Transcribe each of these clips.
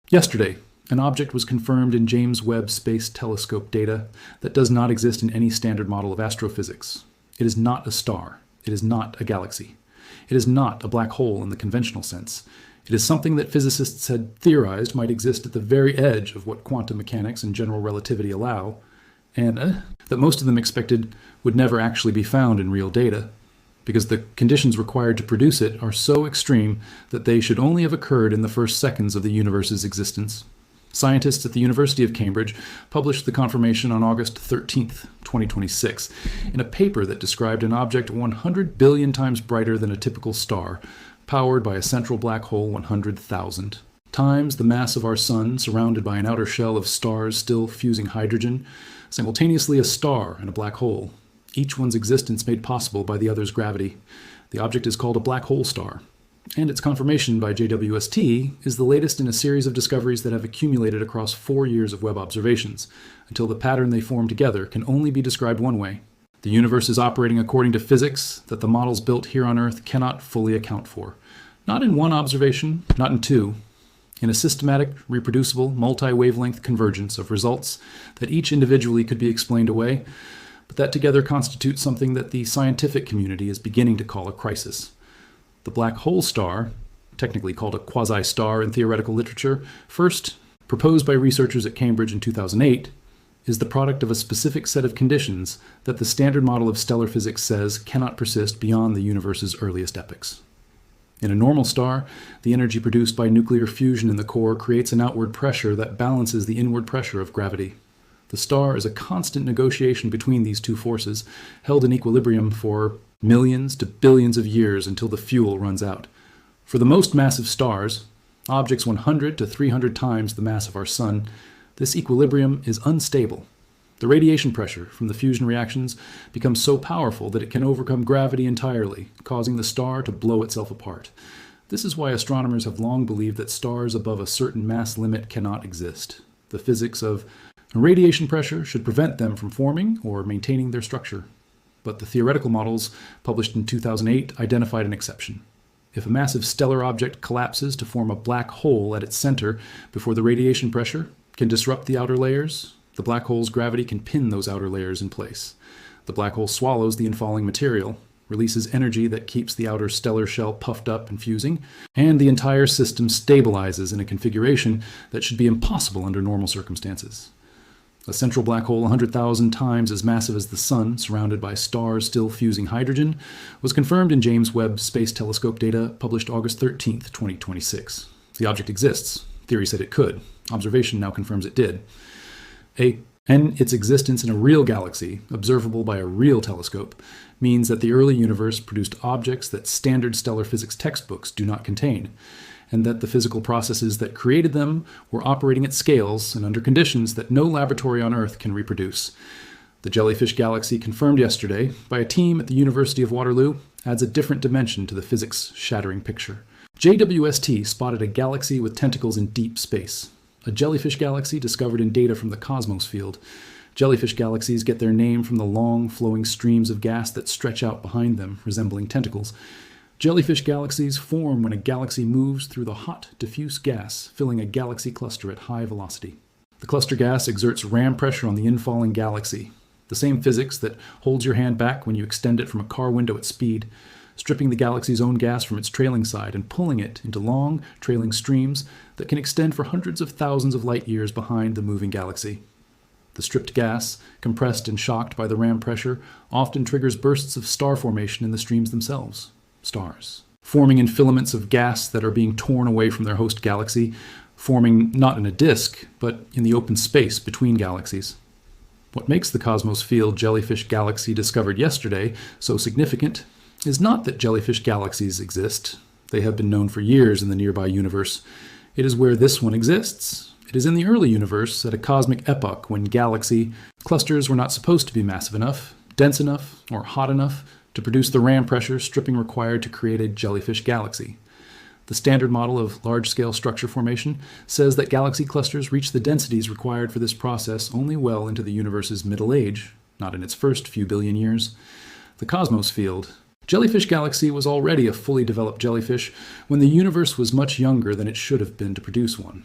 Yesterday, an object was confirmed in James Webb Space Telescope data that does not exist in any standard model of astrophysics. It is not a star. It is not a galaxy. It is not a black hole in the conventional sense. It is something that physicists had theorized might exist at the very edge of what quantum mechanics and general relativity allow, and that most of them expected would never actually be found in real data, because the conditions required to produce it are so extreme that they should only have occurred in the first seconds of the universe's existence. Scientists at the University of Cambridge published the confirmation on August 13, 2026, in a paper that described an object 100 billion times brighter than a typical star, powered by a central black hole 100,000 times the mass of our Sun, surrounded by an outer shell of stars still fusing hydrogen, simultaneously a star and a black hole, each one's existence made possible by the other's gravity. The object is called a black hole star, and its confirmation by JWST is the latest in a series of discoveries that have accumulated across 4 years of Webb observations, until the pattern they form together can only be described one way. The universe is operating according to physics that the models built here on Earth cannot fully account for. Not in one observation, not in two. In a systematic, reproducible, multi-wavelength convergence of results that each individually could be explained away, but that together constitute something that the scientific community is beginning to call a crisis. The black hole star, technically called a quasi-star in theoretical literature, first proposed by researchers at Cambridge in 2008, is the product of a specific set of conditions that the standard model of stellar physics says cannot persist beyond the universe's earliest epochs. In a normal star, the energy produced by nuclear fusion in the core creates an outward pressure that balances the inward pressure of gravity. The star is a constant negotiation between these two forces, held in equilibrium for millions to billions of years until the fuel runs out. For the most massive stars, objects 100 to 300 times the mass of our Sun, this equilibrium is unstable. The radiation pressure from the fusion reactions becomes so powerful that it can overcome gravity entirely, causing the star to blow itself apart. This is why astronomers have long believed that stars above a certain mass limit cannot exist. The physics of radiation pressure should prevent them from forming or maintaining their structure. But the theoretical models published in 2008 identified an exception. If a massive stellar object collapses to form a black hole at its center before the radiation pressure can disrupt the outer layers, the black hole's gravity can pin those outer layers in place. The black hole swallows the infalling material, releases energy that keeps the outer stellar shell puffed up and fusing, and the entire system stabilizes in a configuration that should be impossible under normal circumstances. A central black hole 100,000 times as massive as the Sun, surrounded by stars still fusing hydrogen, was confirmed in James Webb Space Telescope data published August 13, 2026. The object exists. Theory said it could. Observation now confirms it did. And its existence in a real galaxy, observable by a real telescope, means that the early universe produced objects that standard stellar physics textbooks do not contain, and that the physical processes that created them were operating at scales and under conditions that no laboratory on Earth can reproduce. The jellyfish galaxy confirmed yesterday by a team at the University of Waterloo adds a different dimension to the physics-shattering picture. JWST spotted a galaxy with tentacles in deep space, a jellyfish galaxy discovered in data from the Cosmos field. Jellyfish galaxies get their name from the long, flowing streams of gas that stretch out behind them, resembling tentacles. Jellyfish galaxies form when a galaxy moves through the hot, diffuse gas, filling a galaxy cluster at high velocity. The cluster gas exerts ram pressure on the infalling galaxy, the same physics that holds your hand back when you extend it from a car window at speed, stripping the galaxy's own gas from its trailing side and pulling it into long, trailing streams that can extend for hundreds of thousands of light years behind the moving galaxy. The stripped gas, compressed and shocked by the ram pressure, often triggers bursts of star formation in the streams themselves. Stars, forming in filaments of gas that are being torn away from their host galaxy, forming not in a disk, but in the open space between galaxies. What makes the Cosmos field jellyfish galaxy discovered yesterday so significant is not that jellyfish galaxies exist. They have been known for years in the nearby universe. It is where this one exists. It is in the early universe at a cosmic epoch when galaxy clusters were not supposed to be massive enough, dense enough, or hot enough to produce the ram pressure stripping required to create a jellyfish galaxy. The standard model of large-scale structure formation says that galaxy clusters reach the densities required for this process only well into the universe's middle age, not in its first few billion years. The Cosmos field. Jellyfish galaxy was already a fully developed jellyfish when the universe was much younger than it should have been to produce one.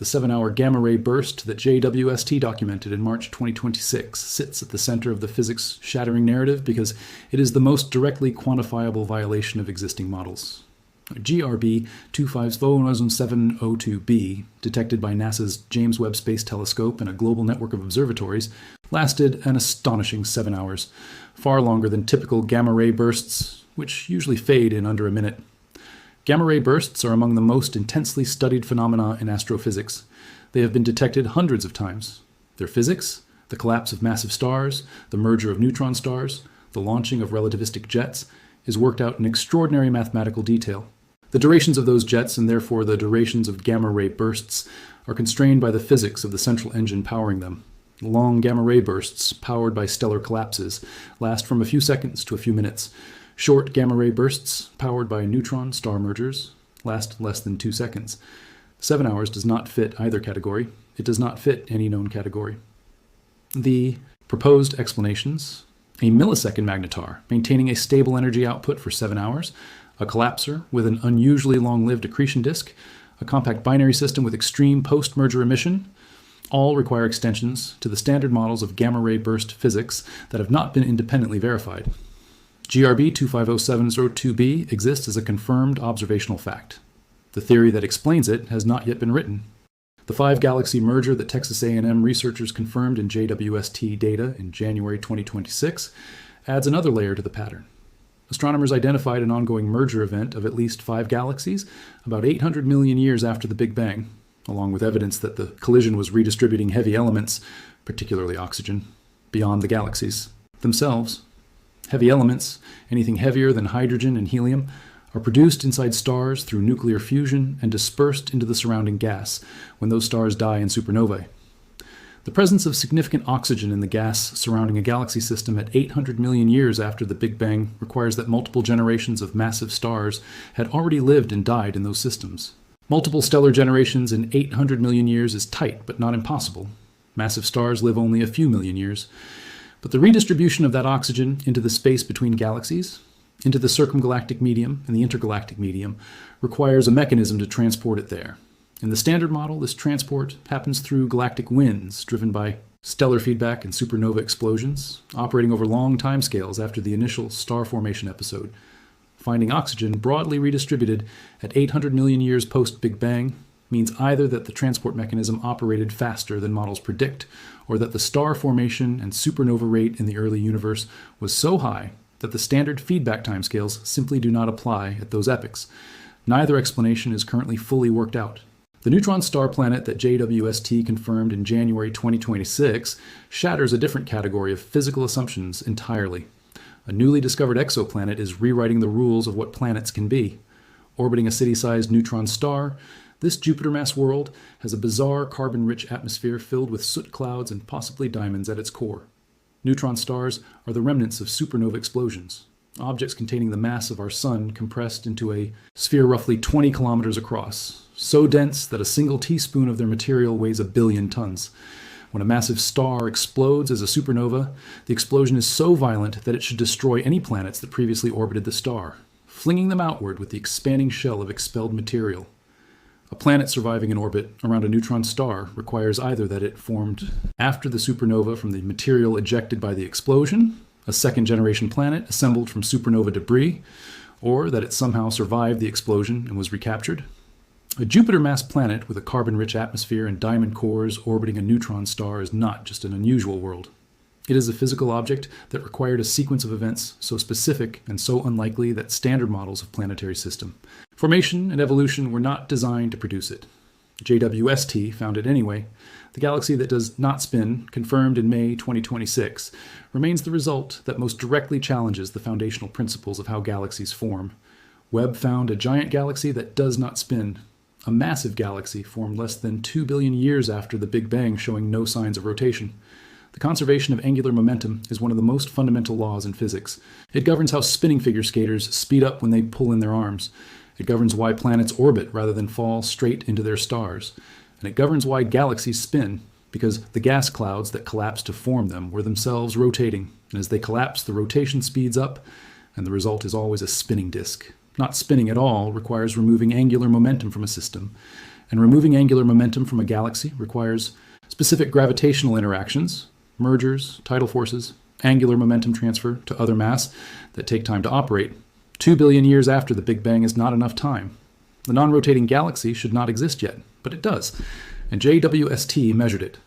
The 7-hour gamma-ray burst that JWST documented in March 2026 sits at the center of the physics-shattering narrative because it is the most directly quantifiable violation of existing models. GRB 2500702b, detected by NASA's James Webb Space Telescope and a global network of observatories, lasted an astonishing 7 hours, far longer than typical gamma-ray bursts, which usually fade in under a minute. Gamma-ray bursts are among the most intensely studied phenomena in astrophysics. They have been detected hundreds of times. Their physics, the collapse of massive stars, the merger of neutron stars, the launching of relativistic jets, is worked out in extraordinary mathematical detail. The durations of those jets, and therefore the durations of gamma-ray bursts, are constrained by the physics of the central engine powering them. Long gamma-ray bursts, powered by stellar collapses, last from a few seconds to a few minutes. Short gamma-ray bursts, powered by neutron-star mergers, last less than 2 seconds. 7 hours does not fit either category. It does not fit any known category. The proposed explanations: a millisecond magnetar, maintaining a stable energy output for 7 hours, a collapsor with an unusually long-lived accretion disk, a compact binary system with extreme post-merger emission, all require extensions to the standard models of gamma-ray burst physics that have not been independently verified. GRB 2500702b exists as a confirmed observational fact. The theory that explains it has not yet been written. The 5-galaxy merger that Texas A&M researchers confirmed in JWST data in January 2026 adds another layer to the pattern. Astronomers identified an ongoing merger event of at least 5 galaxies about 800 million years after the Big Bang, along with evidence that the collision was redistributing heavy elements, particularly oxygen, beyond the galaxies themselves. Heavy elements, anything heavier than hydrogen and helium, are produced inside stars through nuclear fusion and dispersed into the surrounding gas when those stars die in supernovae. The presence of significant oxygen in the gas surrounding a galaxy system at 800 million years after the Big Bang requires that multiple generations of massive stars had already lived and died in those systems. Multiple stellar generations in 800 million years is tight, but not impossible. Massive stars live only a few million years. But the redistribution of that oxygen into the space between galaxies, into the circumgalactic medium and the intergalactic medium, requires a mechanism to transport it there. In the standard model, this transport happens through galactic winds driven by stellar feedback and supernova explosions, operating over long timescales after the initial star formation episode. Finding oxygen broadly redistributed at 800 million years post-Big Bang means either that the transport mechanism operated faster than models predict, or that the star formation and supernova rate in the early universe was so high that the standard feedback timescales simply do not apply at those epochs. Neither explanation is currently fully worked out. The neutron star planet that JWST confirmed in January 2026 shatters a different category of physical assumptions entirely. A newly discovered exoplanet is rewriting the rules of what planets can be. Orbiting a city-sized neutron star, this Jupiter-mass world has a bizarre carbon-rich atmosphere filled with soot clouds and possibly diamonds at its core. Neutron stars are the remnants of supernova explosions, objects containing the mass of our Sun compressed into a sphere roughly 20 kilometers across, so dense that a single teaspoon of their material weighs 1 billion tons. When a massive star explodes as a supernova, the explosion is so violent that it should destroy any planets that previously orbited the star, flinging them outward with the expanding shell of expelled material. A planet surviving in orbit around a neutron star requires either that it formed after the supernova from the material ejected by the explosion, a second-generation planet assembled from supernova debris, or that it somehow survived the explosion and was recaptured. A Jupiter-mass planet with a carbon-rich atmosphere and diamond cores orbiting a neutron star is not just an unusual world. It is a physical object that required a sequence of events so specific and so unlikely that standard models of planetary system, formation and evolution, were not designed to produce it. JWST found it anyway. The galaxy that does not spin, confirmed in May 2026, remains the result that most directly challenges the foundational principles of how galaxies form. Webb found a giant galaxy that does not spin, a massive galaxy formed less than 2 billion years after the Big Bang, showing no signs of rotation. The conservation of angular momentum is one of the most fundamental laws in physics. It governs how spinning figure skaters speed up when they pull in their arms. It governs why planets orbit rather than fall straight into their stars. And it governs why galaxies spin, because the gas clouds that collapse to form them were themselves rotating. And as they collapse, the rotation speeds up, and the result is always a spinning disk. Not spinning at all requires removing angular momentum from a system. And removing angular momentum from a galaxy requires specific gravitational interactions, mergers, tidal forces, angular momentum transfer to other mass that take time to operate. 2 billion years after the Big Bang is not enough time. The non-rotating galaxy should not exist yet, but it does, and JWST measured it.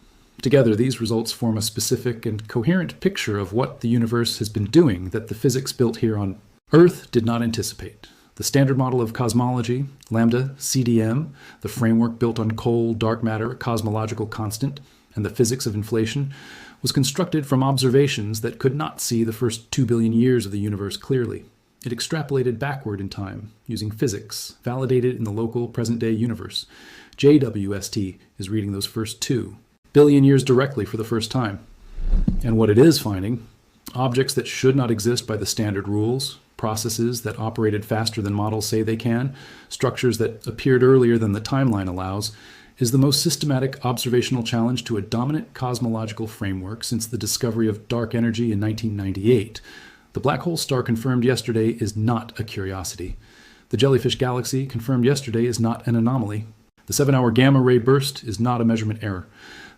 Together, these results form a specific and coherent picture of what the universe has been doing that the physics built here on Earth did not anticipate. The standard model of cosmology, Lambda-CDM, the framework built on cold, dark matter, a cosmological constant, and the physics of inflation, was constructed from observations that could not see the first 2 billion years of the universe clearly. It extrapolated backward in time, using physics, validated in the local present-day universe. JWST is reading those first 2 billion years directly for the first time. And what it is finding, objects that should not exist by the standard rules, processes that operated faster than models say they can, structures that appeared earlier than the timeline allows, is the most systematic observational challenge to a dominant cosmological framework since the discovery of dark energy in 1998. The black hole star confirmed yesterday is not a curiosity. The jellyfish galaxy confirmed yesterday is not an anomaly. The 7-hour gamma ray burst is not a measurement error.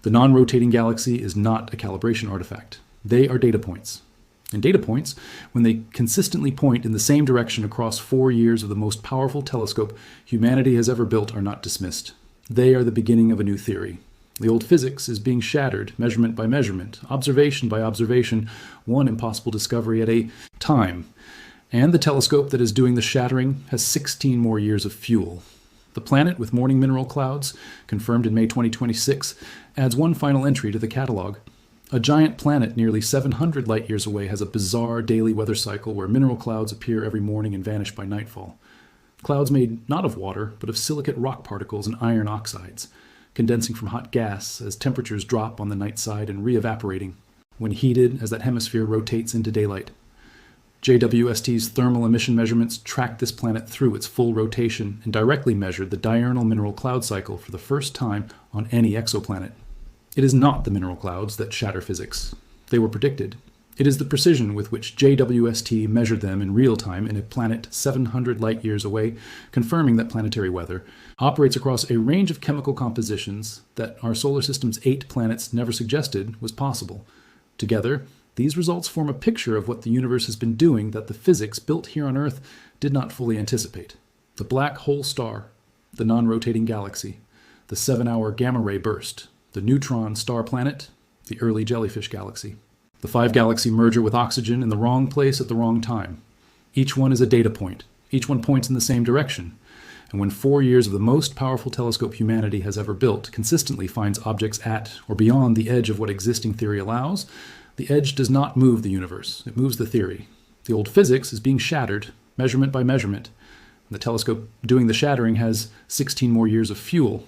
The non-rotating galaxy is not a calibration artifact. They are data points. And data points, when they consistently point in the same direction across 4 years of the most powerful telescope humanity has ever built, are not dismissed. They are the beginning of a new theory. The old physics is being shattered, measurement by measurement, observation by observation, one impossible discovery at a time. And the telescope that is doing the shattering has 16 more years of fuel. The planet with morning mineral clouds, confirmed in May 2026, adds one final entry to the catalog. A giant planet nearly 700 light-years away has a bizarre daily weather cycle where mineral clouds appear every morning and vanish by nightfall. Clouds made not of water, but of silicate rock particles and iron oxides, condensing from hot gas as temperatures drop on the night side and re-evaporating when heated as that hemisphere rotates into daylight. JWST's thermal emission measurements tracked this planet through its full rotation and directly measured the diurnal mineral cloud cycle for the first time on any exoplanet. It is not the mineral clouds that shatter physics. They were predicted. It is the precision with which JWST measured them in real time in a planet 700 light-years away, confirming that planetary weather operates across a range of chemical compositions that our solar system's 8 planets never suggested was possible. Together, these results form a picture of what the universe has been doing that the physics built here on Earth did not fully anticipate. The black hole star, the non-rotating galaxy, the 7-hour gamma-ray burst, the neutron star planet, the early jellyfish galaxy. The 5-galaxy merger with oxygen in the wrong place at the wrong time. Each one is a data point. Each one points in the same direction. And when 4 years of the most powerful telescope humanity has ever built consistently finds objects at or beyond the edge of what existing theory allows, the edge does not move the universe. It moves the theory. The old physics is being shattered, measurement by measurement. The telescope doing the shattering has 16 more years of fuel